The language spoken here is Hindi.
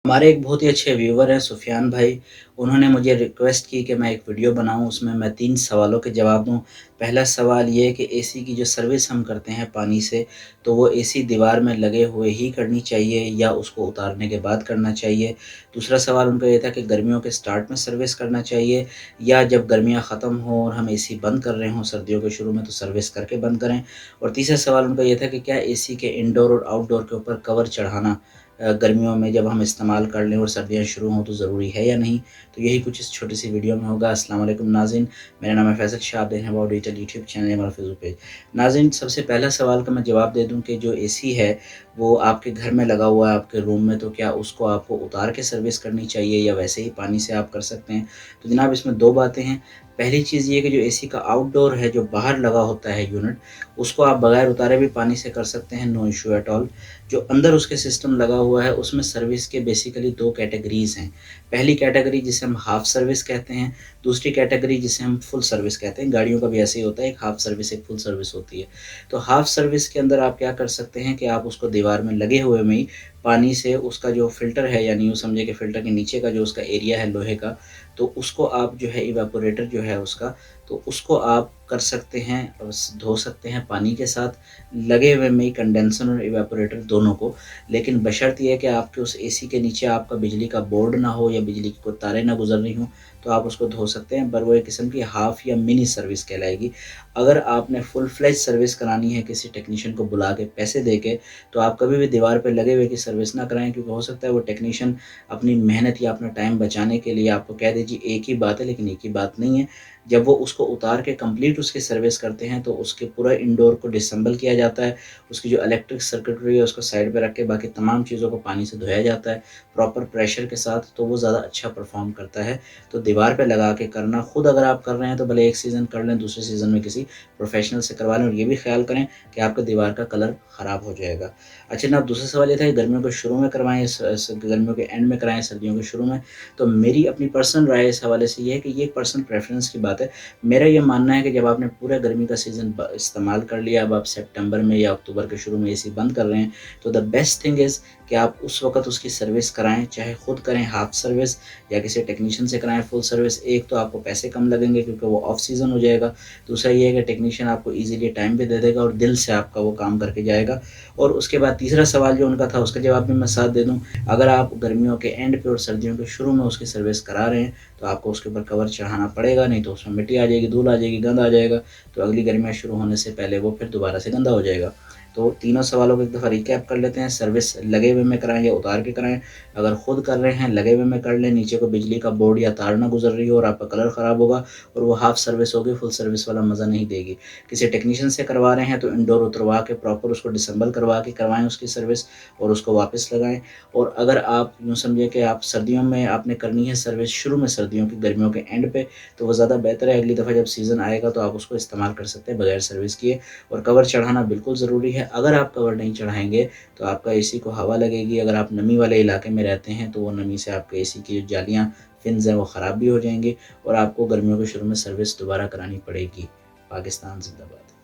हमारे एक बहुत ही अच्छे व्यूवर हैं सुफ़ियान भाई, उन्होंने मुझे रिक्वेस्ट की कि मैं एक वीडियो बनाऊँ, उसमें मैं 3 सवालों के जवाब दूँ। पहला सवाल ये है कि एसी की जो सर्विस हम करते हैं पानी से, तो वो एसी दीवार में लगे हुए ही करनी चाहिए या उसको उतारने के बाद करना चाहिए? दूसरा सवाल उनका ये था कि गर्मियों के स्टार्ट में सर्विस करना चाहिए या जब गर्मियाँ ख़त्म हों और हम एसी बंद कर रहे हों सर्दियों के शुरू में तो सर्विस करके बंद करें? और तीसरा सवाल उनका ये था कि क्या एसी के इनडोर और आउटडोर के ऊपर कवर चढ़ाना गर्मियों में जब हम इस्तेमाल कर लें और सर्दियाँ शुरू हों तो ज़रूरी है या नहीं? तो यही कुछ इस छोटी-सी वीडियो में होगा। अस्सलाम वालेकुम नाज़रीन, मेरा नाम है फैसल शाह, आप देख रहे हैं अबाउट डिजिटल यूट्यूब चैनल हमारा फेसबुक पेज। नाज़रीन, सबसे पहला सवाल का मैं जवाब दे दूँ कि जो एसी है, वो आपके घर में लगा हुआ है आपके रूम में, तो क्या उसको आपको उतार के सर्विस करनी चाहिए या वैसे ही पानी से आप कर सकते हैं? तो जनाब इसमें 2 बातें हैं। पहली चीज़ ये है कि जो एसी का आउटडोर है, जो बाहर लगा होता है यूनिट, उसको आप बगैर उतारे भी पानी से कर सकते हैं, नो इश्यू एट ऑल। जो अंदर उसके सिस्टम लगा हुआ है उसमें सर्विस के बेसिकली 2 कैटेगरीज़ हैं। पहली कैटेगरी जिसे हम हाफ़ सर्विस कहते हैं, दूसरी कैटेगरी जिसे हम फुल सर्विस कहते हैं। गाड़ियों का भी ऐसे ही होता है, एक हाफ़ सर्विस, एक फुल सर्विस होती है। तो हाफ़ सर्विस के अंदर आप क्या कर सकते हैं कि आप उसको दीवार में लगे हुए में ही पानी से उसका जो फ़िल्टर है, यानी यूँ समझिए कि फ़िल्टर के नीचे का जो उसका एरिया है लोहे का, तो उसको आप जो है इवेपोरेटर जो है उसका, तो उसको आप कर सकते हैं और धो सकते हैं पानी के साथ, लगे हुए में ही कंडेंसर और इवेपोरेटर दोनों को। लेकिन बशर्त ये है कि आपके उस एसी के नीचे आपका बिजली का बोर्ड ना हो या बिजली की कोई तारें ना गुज़र रही हों, तो आप उसको धो सकते हैं, पर वो एक किस्म की हाफ़ या मिनी सर्विस कहलाएगी। अगर आपने फुल फ्लेज सर्विस करानी है किसी टेक्नीशियन को बुला के पैसे दे के, तो आप कभी भी दीवार पे लगे हुए की सर्विस ना कराएँ, क्योंकि हो सकता है वो टेक्नीशियन अपनी मेहनत या अपना टाइम बचाने के लिए आपको कह दे जी एक ही बात है, लेकिन एक ही बात नहीं है। जब वो उसको उतार के कंप्लीट उसकी सर्विस करते हैं, तो उसके पूरा इंडोर को डिसेंबल किया जाता है। उसकी जो इलेक्ट्रिक सर्किटरी है उसको साइड पे रख के बाकी तमाम चीज़ों को पानी से धोया जाता है, प्रॉपर प्रेशर के साथ, तो वो ज़्यादा अच्छा परफ़ॉर्म करता है। तो दीवार पे लगा के करना, खुद अगर आप कर रहे हैं तो भले 1 सीज़न कर लें, दूसरे सीज़न में किसी प्रोफ़ेशनल से करवा लें और ये भी ख़्याल करें कि आपका दीवार का कलर ख़राब हो जाएगा। अच्छा जनाब, दूसरा सवाल ये था कि गर्मियों के शुरू में करवाएँ या गर्मियों के एंड में कराएँ, सर्दियों के शुरू में? तो मेरी अपनी पर्सनल राय इस हवाले से ये है कि ये एक पर्सनल प्रेफ़रेंस की बात है। मेरा ये मानना है कि जब आपने पूरा गर्मी का सीज़न इस्तेमाल कर लिया, अब आप सितंबर में या अक्टूबर के शुरू में एसी बंद कर रहे हैं, तो द बेस्ट थिंग इज़ कि आप उस वक़्त उसकी सर्विस कराएँ, चाहे खुद करें हाफ़ सर्विस या किसी टेक्नीशियन से कराएँ फुल सर्विस। एक तो आपको पैसे कम लगेंगे क्योंकि वो ऑफ सीज़न हो जाएगा। दूसरा ये है कि टेक्नीशियन आपको ईज़िली टाइम पे दे देगा और दिल से आपका वो काम करके जाएगा। और उसके बाद तीसरा सवाल जो उनका था उसका जवाब भी मैं साथ दे दूँ, अगर आप गर्मियों के एंड पे और सर्दियों के शुरू में उसकी सर्विस करा रहे हैं, तो आपको उसके ऊपर कवर चढ़ाना पड़ेगा, नहीं तो उसमें मिट्टी आ जाएगी, धूल आ जाएगी, गंद आ जाएगा, तो अगली गर्मियाँ शुरू होने से पहले वो फिर दोबारा से गंदा हो जाएगा। तो तीनों सवालों को एक दफ़ा रिकैप कर लेते हैं, सर्विस लगे हुए में कराएँ या उतार के कराएँ? अगर खुद कर रहे हैं, लगे हुए में कर लें, नीचे को बिजली का बोर्ड या तार ना गुज़र रही हो और आपका कलर ख़राब होगा और वो हाफ़ सर्विस होगी, फुल सर्विस वाला मज़ा नहीं देगी। किसी टेक्नीशियन से करवा रहे हैं तो इंडोर उतरवा के प्रॉपर उसको डिसेंबल करवा के करवाएँ उसकी सर्विस और उसको वापस लगाएँ। और अगर आप यूँ समझिए कि आप सर्दियों में आपने करनी है सर्विस शुरू में सर्दियों की, गर्मियों के एंड पे, तो वो ज़्यादा बेहतर है। अगली दफ़ा जब सीज़न आएगा तो आप उसको इस्तेमाल कर सकते हैं बगैर सर्विस किए। और कवर चढ़ाना बिल्कुल ज़रूरी है। अगर आप कवर नहीं चढ़ाएँगे तो आपका एसी को हवा लगेगी। अगर आप नमी वाले इलाके में रहते हैं तो वो नमी से आपके एसी की जो जालियाँ, फिन्स हैं वो ख़राब भी हो जाएँगी और आपको गर्मियों के शुरू में सर्विस दोबारा करानी पड़ेगी। पाकिस्तान ज़िंदाबाद।